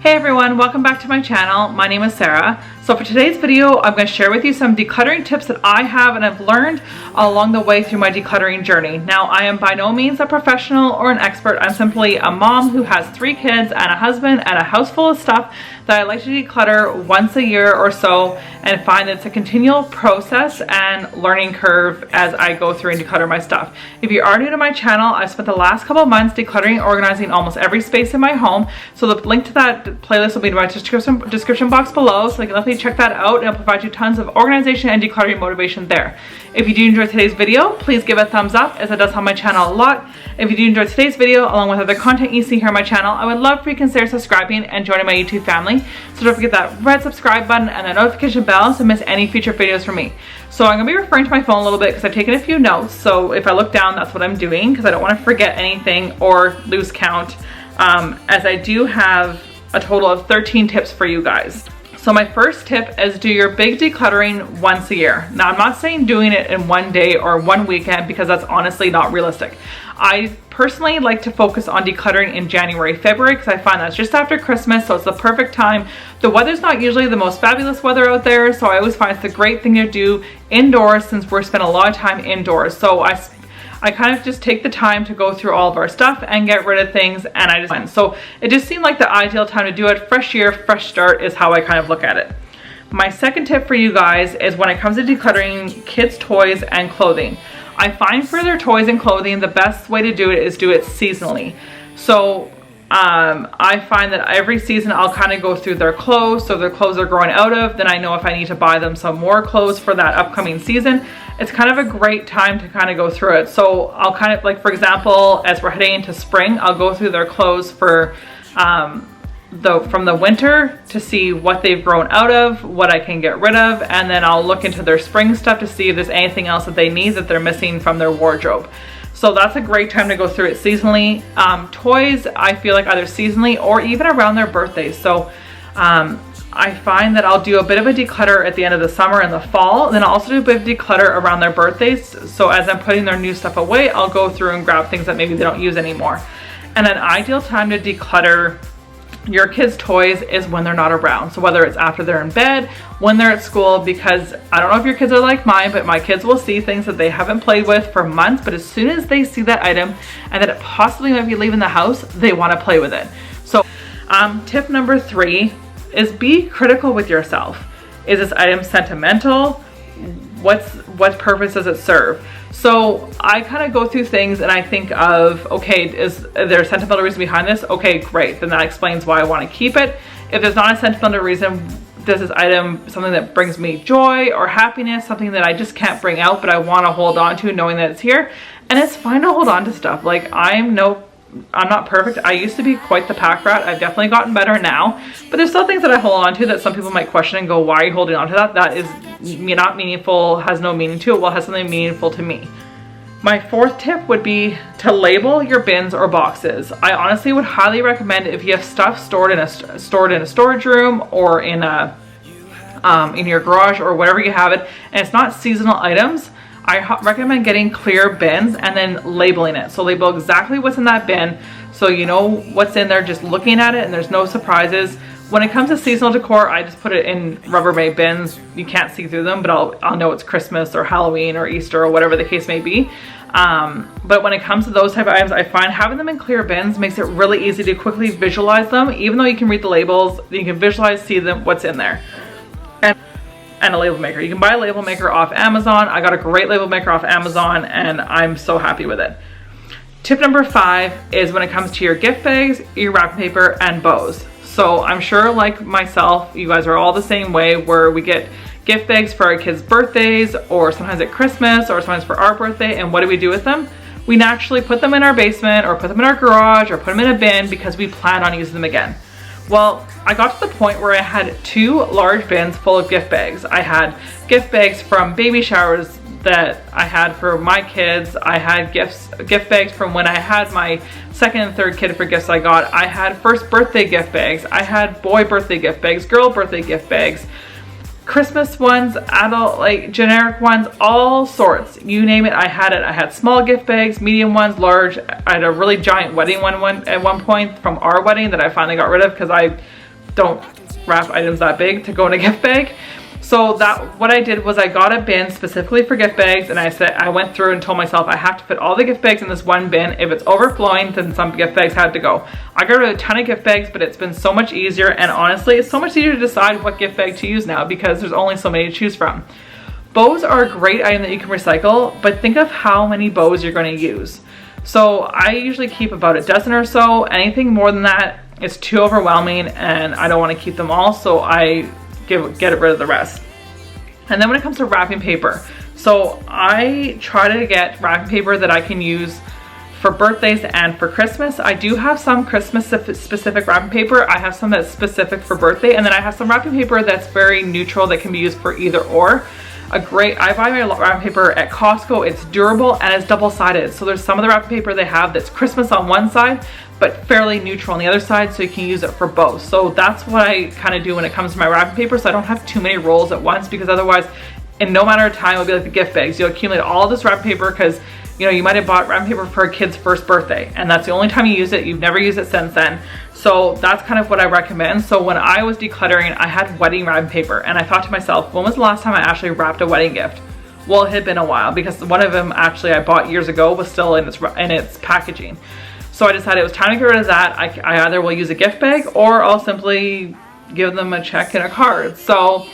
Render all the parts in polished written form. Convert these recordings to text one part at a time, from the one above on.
Hey everyone, welcome back to my channel. My name is Sarah. So for today's video, I'm going to share with you some decluttering tips that I have and I've learned along the way through my decluttering journey. Now, I am by no means a professional or an expert. I'm simply a mom who has 3 kids and a husband and a house full of stuff that I like to declutter once a year or so, and find that it's a continual process and learning curve as I go through and declutter my stuff. If you are new to my channel, I've spent the last couple of months decluttering and organizing almost every space in my home. So the link to that playlist will be in my description box below, so you can definitely check that out, and it'll provide you tons of organization and decluttering motivation there. If you do enjoy today's video, please give it a thumbs up, as it does help my channel a lot. If you do enjoy today's video along with other content you see here on my channel, I would love for you to consider subscribing and joining my YouTube family. So don't forget that red subscribe button and the notification bell to miss any future videos from me. So I'm going to be referring to my phone a little bit because I've taken a few notes, so if I look down, that's what I'm doing, because I don't want to forget anything or lose count, as I do have a total of 13 tips for you guys. So my first tip is do your big decluttering once a year. Now, I'm not saying doing it in one day or one weekend, because that's honestly not realistic. I personally like to focus on decluttering in January, February, because I find that's just after Christmas, so it's the perfect time. The weather's not usually the most fabulous weather out there, so I always find it's a great thing to do indoors, since we're spending a lot of time indoors. So I kind of just take the time to go through all of our stuff and get rid of things, and so it just seemed like the ideal time to do it. Fresh year, fresh start is how I kind of look at it. My second tip for you guys is when it comes to decluttering kids' toys and clothing. I find for their toys and clothing, the best way to do it is do it seasonally. So I find that every season I'll kind of go through their clothes. So if their clothes are growing out of, then I know if I need to buy them some more clothes for that upcoming season. It's kind of a great time to kind of go through it. So I'll kind of, like, for example, as we're heading into spring, I'll go through their clothes for from the winter to see what they've grown out of, what I can get rid of, and then I'll look into their spring stuff to see if there's anything else that they need that they're missing from their wardrobe. So that's a great time to go through it seasonally. Toys, I feel like either seasonally or even around their birthdays. So I find that I'll do a bit of a declutter at the end of the summer and the fall. And then I'll also do a bit of declutter around their birthdays. So as I'm putting their new stuff away, I'll go through and grab things that maybe they don't use anymore. And an ideal time to declutter your kids' toys is when they're not around. So whether it's after they're in bed, when they're at school, because I don't know if your kids are like mine, but my kids will see things that they haven't played with for months, but as soon as they see that item and that it possibly might be leaving the house, they want to play with it. So tip number 3 is be critical with yourself. Is this item sentimental? What purpose does it serve? So I kind of go through things and I think of, okay, is there a sentimental reason behind this? Okay, great. Then that explains why I want to keep it. If there's not a sentimental reason, does this item something that brings me joy or happiness, something that I just can't bring out, but I want to hold on to knowing that it's here? And it's fine to hold on to stuff. Like, I'm not perfect. I used to be quite the pack rat. I've definitely gotten better now, but there's still things that I hold on to that some people might question and go, why are you holding on to that? That is not meaningful, has no meaning to it. Well, it has something meaningful to me. My 4th tip would be to label your bins or boxes. I honestly would highly recommend, if you have stuff stored in a storage room or in your garage or wherever you have it, and it's not seasonal items, I recommend getting clear bins and then labeling it. So label exactly what's in that bin, so you know what's in there just looking at it, and there's no surprises. When it comes to seasonal decor, I just put it in Rubbermaid bins. You can't see through them, but I'll know it's Christmas or Halloween or Easter or whatever the case may be. But when it comes to those type of items, I find having them in clear bins makes it really easy to quickly visualize them. Even though you can read the labels, you can visualize, see them, what's in there. And a label maker. You can buy a label maker off Amazon. I got a great label maker off Amazon and I'm so happy with it. Tip number 5 is when it comes to your gift bags, your wrapping paper, and bows. So I'm sure, like myself, you guys are all the same way, where we get gift bags for our kids' birthdays, or sometimes at Christmas, or sometimes for our birthday, and what do we do with them? We naturally put them in our basement or put them in our garage or put them in a bin because we plan on using them again. Well, I got to the point where I had 2 large bins full of gift bags. I had gift bags from baby showers that I had for my kids. I had gift bags from when I had my second and third kid for gifts I got. I had first birthday gift bags. I had boy birthday gift bags, girl birthday gift bags, Christmas ones, adult, like generic ones, all sorts. You name it, I had it. I had small gift bags, medium ones, large. I had a really giant wedding one at one point from our wedding that I finally got rid of because I don't wrap items that big to go in a gift bag. So what I did was I got a bin specifically for gift bags, and I went through and told myself I have to fit all the gift bags in this one bin. If it's overflowing, then some gift bags had to go. I got rid of a ton of gift bags, but it's been so much easier, and honestly, it's so much easier to decide what gift bag to use now because there's only so many to choose from. Bows are a great item that you can recycle, but think of how many bows you're going to use. So I usually keep about a dozen or so. Anything more than that is too overwhelming, and I don't want to keep them all, so I get rid of the rest. And then when it comes to wrapping paper, so I try to get wrapping paper that I can use for birthdays and for Christmas. I do have some Christmas specific wrapping paper. I have some that's specific for birthday, and then I have some wrapping paper that's very neutral that can be used for either or. I buy my wrapping paper at Costco. It's durable and it's double-sided. So there's some of the wrapping paper they have that's Christmas on one side, but fairly neutral on the other side, so you can use it for both. So that's what I kind of do when it comes to my wrapping paper, so I don't have too many rolls at once, because otherwise, in no matter of time, it'll be like the gift bags. You'll accumulate all this wrapping paper because, you know, you might have bought wrapping paper for a kid's first birthday, and that's the only time you use it. You've never used it since then. So that's kind of what I recommend. So when I was decluttering, I had wedding wrapping paper, and I thought to myself, when was the last time I actually wrapped a wedding gift? Well, it had been a while, because one of them actually I bought years ago was still in its packaging. So I decided it was time to get rid of that. I either will use a gift bag, or I'll simply give them a check and a card. So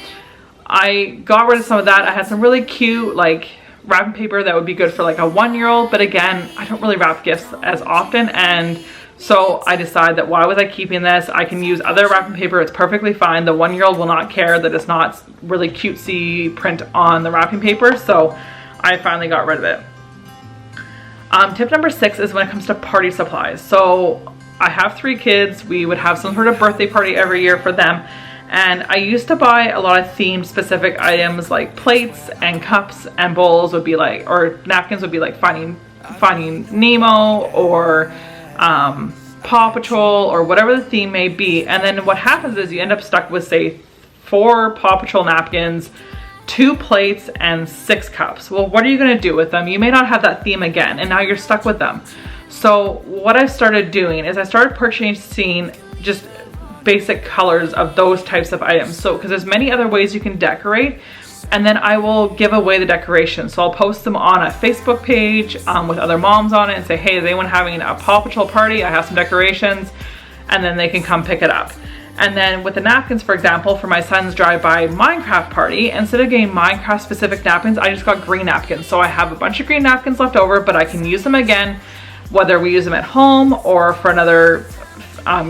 I got rid of some of that. I had some really cute like wrapping paper that would be good for like a 1-year-old, but again, I don't really wrap gifts as often, and so I decided that why was I keeping this? I can use other wrapping paper, it's perfectly fine. The 1-year-old will not care that it's not really cutesy print on the wrapping paper, so I finally got rid of it. Tip number 6 is when it comes to party supplies. So I have 3 kids. We would have some sort of birthday party every year for them. And I used to buy a lot of themed specific items like plates and cups and bowls would be like, or napkins would be like Finding Nemo or Paw Patrol or whatever the theme may be. And then what happens is you end up stuck with, say, 4 Paw Patrol napkins, 2 plates, and 6 cups. Well, what are you going to do with them? You may not have that theme again, and now you're stuck with them. So what I started doing is I started purchasing just basic colors of those types of items. So because there's many other ways you can decorate, and then I will give away the decorations. So I'll post them on a Facebook page with other moms on it and say, hey, is anyone having a Paw Patrol party? I have some decorations, and then they can come pick it up. And then with the napkins, for example, for my son's drive-by Minecraft party, instead of getting Minecraft specific napkins, I just got green napkins. So I have a bunch of green napkins left over, but I can use them again, whether we use them at home or for another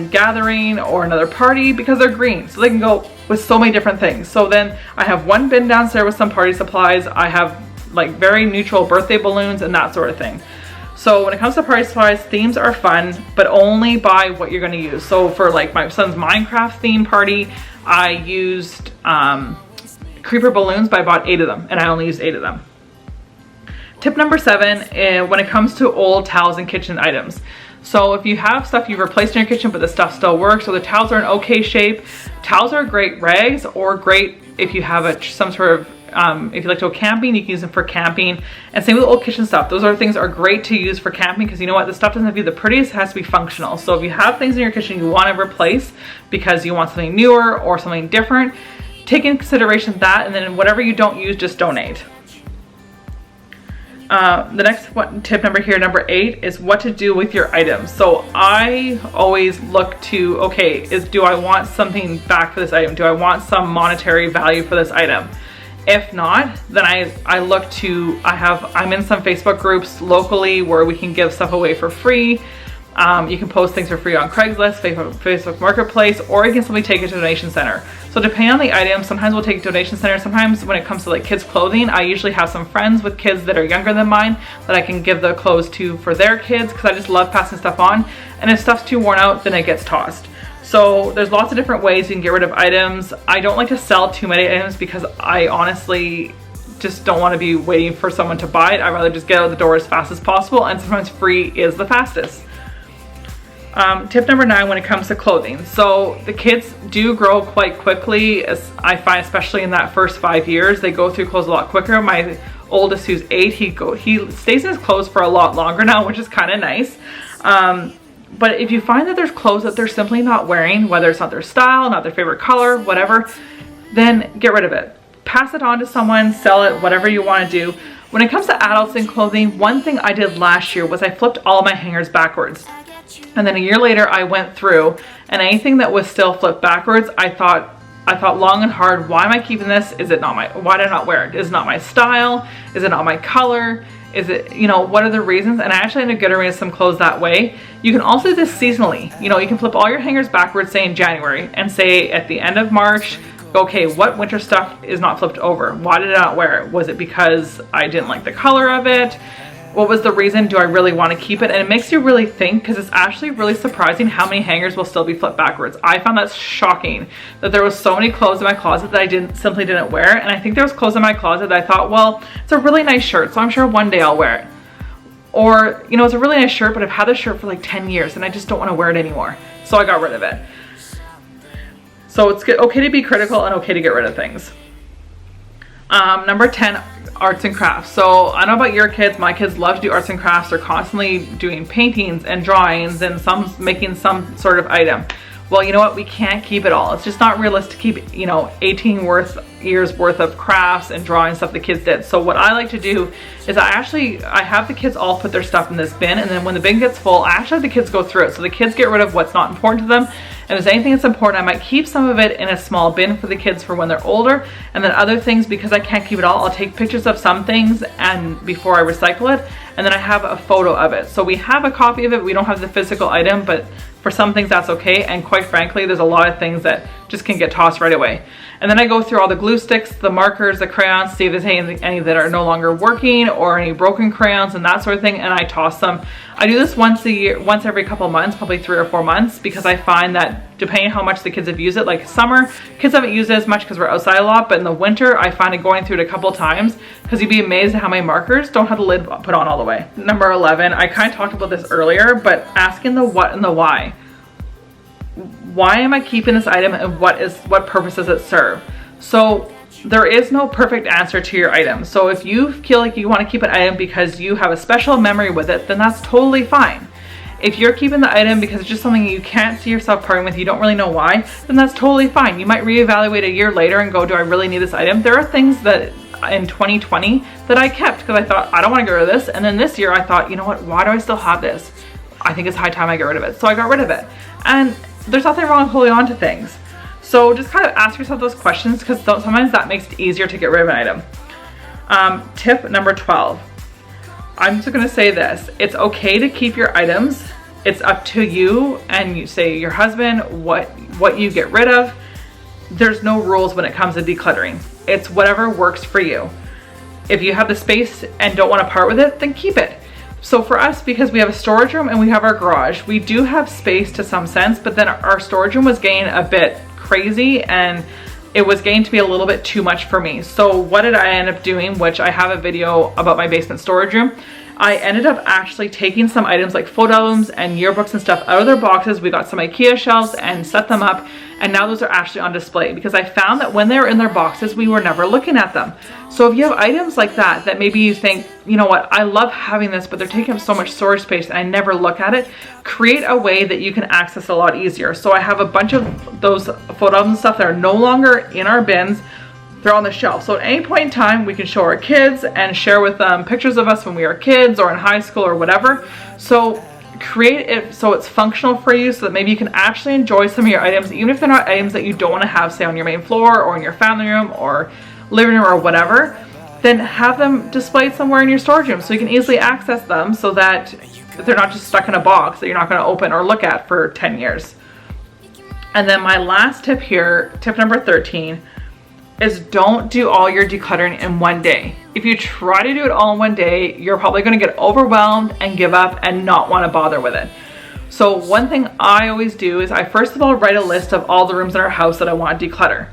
gathering or another party, because they're green. So they can go with so many different things. So then I have one bin downstairs with some party supplies. I have like very neutral birthday balloons and that sort of thing. So when it comes to party supplies, themes are fun, but only buy what you're going to use. So for like my son's Minecraft theme party, I used creeper balloons, but I bought 8 of them, and I only used 8 of them. Tip number 7, when it comes to old towels and kitchen items. So if you have stuff you've replaced in your kitchen, but the stuff still works, so the towels are in okay shape, towels are great rags, or great if you have some sort of if you like to go camping, you can use them for camping. And same with old kitchen stuff. Those things are great to use for camping, because you know what, the stuff doesn't have to be the prettiest, it has to be functional. So if you have things in your kitchen you want to replace because you want something newer or something different, take into consideration that, and then whatever you don't use, just donate. The next one, tip number 8, is what to do with your items. So I always look to, okay, do I want something back for this item? Do I want some monetary value for this item? If not, then I look to, I'm in some Facebook groups locally where we can give stuff away for free. You can post things for free on Craigslist, Facebook Marketplace, or you can simply take it to a donation center. So depending on the item, sometimes we'll take it to a donation center. Sometimes when it comes to like kids clothing, I usually have some friends with kids that are younger than mine that I can give the clothes to for their kids, because I just love passing stuff on. And if stuff's too worn out, then it gets tossed. So there's lots of different ways you can get rid of items. I don't like to sell too many items because I honestly just don't want to be waiting for someone to buy it. I'd rather just get out the door as fast as possible, and sometimes free is the fastest. Tip number 9, when it comes to clothing. So the kids do grow quite quickly, as I find, especially in that first 5 years. They go through clothes a lot quicker. My oldest, who's 8, he stays in his clothes for a lot longer now, which is kind of nice. But if you find that there's clothes that they're simply not wearing, whether it's not their style, not their favorite color, whatever, then get rid of it. Pass it on to someone, sell it, whatever you want to do. When it comes to adults in clothing, one thing I did last year was I flipped all my hangers backwards. And then a year later I went through, and anything that was still flipped backwards, I thought long and hard, why am I keeping this? Is it not why did I not wear it? Is it not my style? Is it not my color? Is it, you know, what are the reasons? And I actually ended up getting rid of some clothes that way. You can also do this seasonally. You know, you can flip all your hangers backwards, say in January, and say at the end of March, okay, what winter stuff is not flipped over? Why did I not wear it? Was it because I didn't like the color of it? What was the reason? Do I really want to keep it? And it makes you really think, because it's actually really surprising how many hangers will still be flipped backwards. I found that shocking, that there was so many clothes in my closet that I simply didn't wear. And I think there was clothes in my closet that I thought, well, it's a really nice shirt, so I'm sure one day I'll wear it. Or, you know, it's a really nice shirt, but I've had this shirt for like 10 years and I just don't want to wear it anymore. So I got rid of it. So it's okay to be critical and okay to get rid of things. Number 10, arts and crafts. So I know about your kids, my kids love to do arts and crafts. They're constantly doing paintings and drawings and some making some sort of item. Well, you know what? We can't keep it all. It's just not realistic to keep, you know, 18 years worth of crafts and drawing stuff the kids did. So what I like to do is I have the kids all put their stuff in this bin, and then when the bin gets full, I actually have the kids go through it. So the kids get rid of what's not important to them. And if there's anything that's important, I might keep some of it in a small bin for the kids for when they're older. And then other things, because I can't keep it all, I'll take pictures of some things and before I recycle it. And then I have a photo of it. So we have a copy of it. We don't have the physical item, but for some things that's okay. And quite frankly, there's a lot of things that just can get tossed right away. And then I go through all the glue sticks, the markers, the crayons, see if there's any that are no longer working or any broken crayons and that sort of thing, and I toss them. I do this once a year, once every couple months, probably 3 or 4 months, because I find that depending on how much the kids have used it, like summer, kids haven't used it as much because we're outside a lot, but in the winter, I find it going through it a couple times, because you'd be amazed at how many markers don't have the lid put on all the way. Number 11, I kind of talked about this earlier, but asking the what and the why. Why am I keeping this item, and what purpose does it serve? So there is no perfect answer to your item. So if you feel like you want to keep an item because you have a special memory with it, then that's totally fine. If you're keeping the item because it's just something you can't see yourself parting with, you don't really know why, then that's totally fine. You might reevaluate a year later and go, do I really need this item? There are things that in 2020 that I kept because I thought, I don't want to get rid of this. And then this year I thought, you know what, why do I still have this? I think it's high time I get rid of it. So I got rid of it. And there's nothing wrong with holding on to things. So just kind of ask yourself those questions, because sometimes that makes it easier to get rid of an item. Tip number 12. I'm just going to say this. It's okay to keep your items. It's up to you and you say your husband what you get rid of. There's no rules when it comes to decluttering. It's whatever works for you. If you have the space and don't want to part with it, then keep it. So for us, because we have a storage room and we have our garage, we do have space to some sense, but then our storage room was getting a bit crazy and it was getting to be a little bit too much for me. So what did I end up doing, which I have a video about my basement storage room. I ended up actually taking some items like photo albums and yearbooks and stuff out of their boxes. We got some IKEA shelves and set them up, and now those are actually on display, because I found that when they were in their boxes, we were never looking at them. So if you have items like that maybe you think, you know what, I love having this, but they're taking up so much storage space and I never look at it, create a way that you can access a lot easier. So I have a bunch of those photo albums and stuff that are no longer in our bins. They're on the shelf. So at any point in time, we can show our kids and share with them pictures of us when we were kids or in high school or whatever. So create it so it's functional for you, so that maybe you can actually enjoy some of your items, even if they're not items that you don't want to have, say, on your main floor or in your family room or living room or whatever. Then have them displayed somewhere in your storage room so you can easily access them, so that they're not just stuck in a box that you're not going to open or look at for 10 years. And then my last tip here, tip number 13, is don't do all your decluttering in one day. If you try to do it all in one day, you're probably going to get overwhelmed and give up and not want to bother with it. So one thing I always do is I first of all write a list of all the rooms in our house that I want to declutter.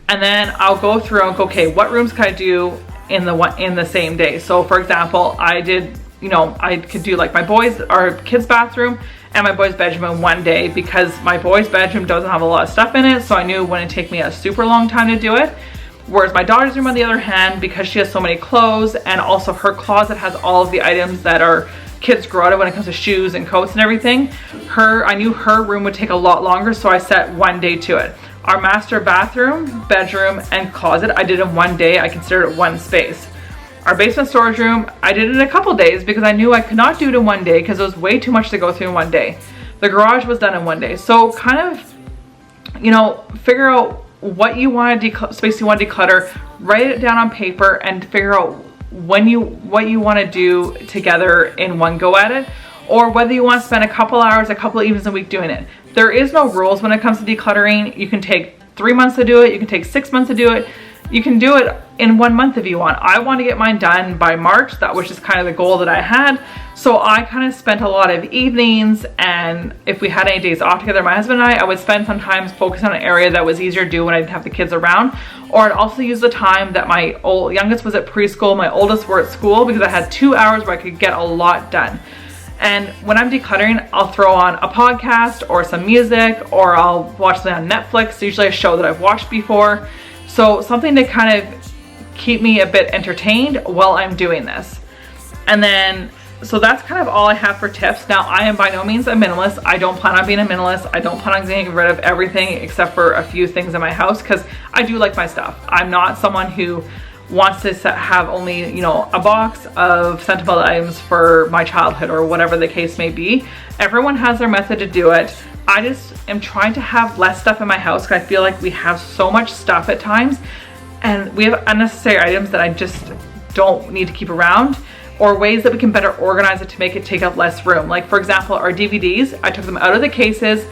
And then I'll go through and go, okay, what rooms can I do in the same day? So for example, I could do like our kids' bathroom and my boys' bedroom in one day, because my boys' bedroom doesn't have a lot of stuff in it, so I knew it wouldn't take me a super long time to do it. Whereas my daughter's room, on the other hand, because she has so many clothes and also her closet has all of the items that are kids grow out of when it comes to shoes and coats and everything. I knew her room would take a lot longer, so I set 1 day to it. Our master bathroom, bedroom, and closet, I did in 1 day. I considered it one space. Our basement storage room, I did it in a couple days because I knew I could not do it in 1 day because it was way too much to go through in 1 day. The garage was done in 1 day. So kind of, you know, figure out what you want to space you want to declutter, write it down on paper, and figure out what you want to do together in one go at it, or whether you want to spend a couple hours, a couple of evenings a week doing it. There is no rules when it comes to decluttering. You can take 3 months to do it. You can take 6 months to do it. You can do it in 1 month if you want. I want to get mine done by March. That was just kind of the goal that I had. So I kind of spent a lot of evenings, and if we had any days off together, my husband and I would spend sometimes focusing on an area that was easier to do when I didn't have the kids around. Or I'd also use the time that my youngest was at preschool, my oldest were at school, because I had 2 hours where I could get a lot done. And when I'm decluttering, I'll throw on a podcast or some music, or I'll watch something on Netflix, usually a show that I've watched before. So something to kind of keep me a bit entertained while I'm doing this. And then, so that's kind of all I have for tips. Now, I am by no means a minimalist. I don't plan on being a minimalist. I don't plan on getting rid of everything except for a few things in my house, because I do like my stuff. I'm not someone who wants to have only, you know, a box of sentimental items for my childhood or whatever the case may be. Everyone has their method to do it. I just am trying to have less stuff in my house because I feel like we have so much stuff at times, and we have unnecessary items that I just don't need to keep around, or ways that we can better organize it to make it take up less room. Like, for example, our DVDs, I took them out of the cases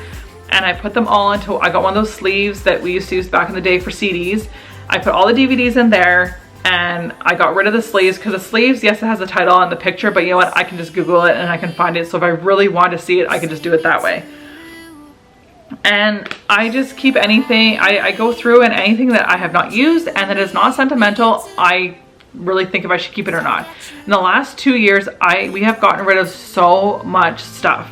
and I put them all into, I got one of those sleeves that we used to use back in the day for CDs. I put all the DVDs in there, and I got rid of the sleeves, because the sleeves, yes, it has the title on the picture, but you know what, I can just Google it and I can find it. So if I really want to see it, I can just do it that way. And I just keep anything, I go through, and anything that I have not used and that is not sentimental, I really think if I should keep it or not. In the last 2 years, we have gotten rid of so much stuff.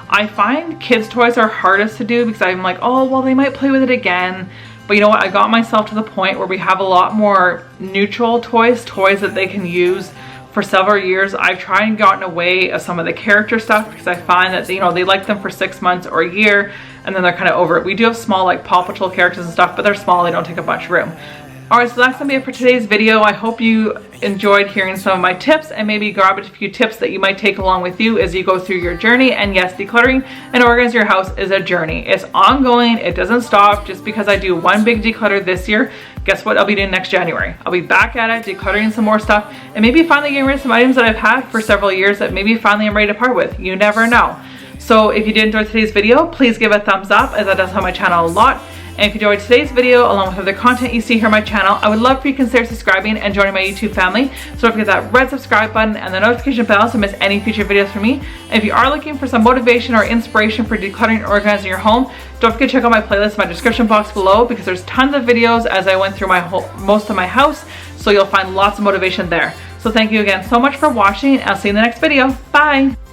I find kids' toys are hardest to do because I'm like, oh, well, they might play with it again. But you know what, I got myself to the point where we have a lot more neutral toys that they can use for several years. I've tried and gotten away of some of the character stuff because I find that, you know, they like them for 6 months or a year, and then they're kind of over it. We do have small, like, Paw Patrol characters and stuff, but they're small, they don't take up much room. Alright, so that's going to be it for today's video. I hope you enjoyed hearing some of my tips, and maybe grab a few tips that you might take along with you as you go through your journey. And yes, decluttering and organizing your house is a journey. It's ongoing. It doesn't stop. Just because I do one big declutter this year, guess what I'll be doing next January? I'll be back at it, decluttering some more stuff, and maybe finally getting rid of some items that I've had for several years that maybe finally I'm ready to part with. You never know. So if you did enjoy today's video, please give it a thumbs up, as that does help my channel a lot. And if you enjoyed today's video, along with other content you see here on my channel, I would love for you to consider subscribing and joining my YouTube family. So don't forget that red subscribe button and the notification bell to miss any future videos from me. And if you are looking for some motivation or inspiration for decluttering and organizing your home, don't forget to check out my playlist in my description box below, because there's tons of videos as I went through most of my house. So you'll find lots of motivation there. So thank you again so much for watching, and I'll see you in the next video. Bye!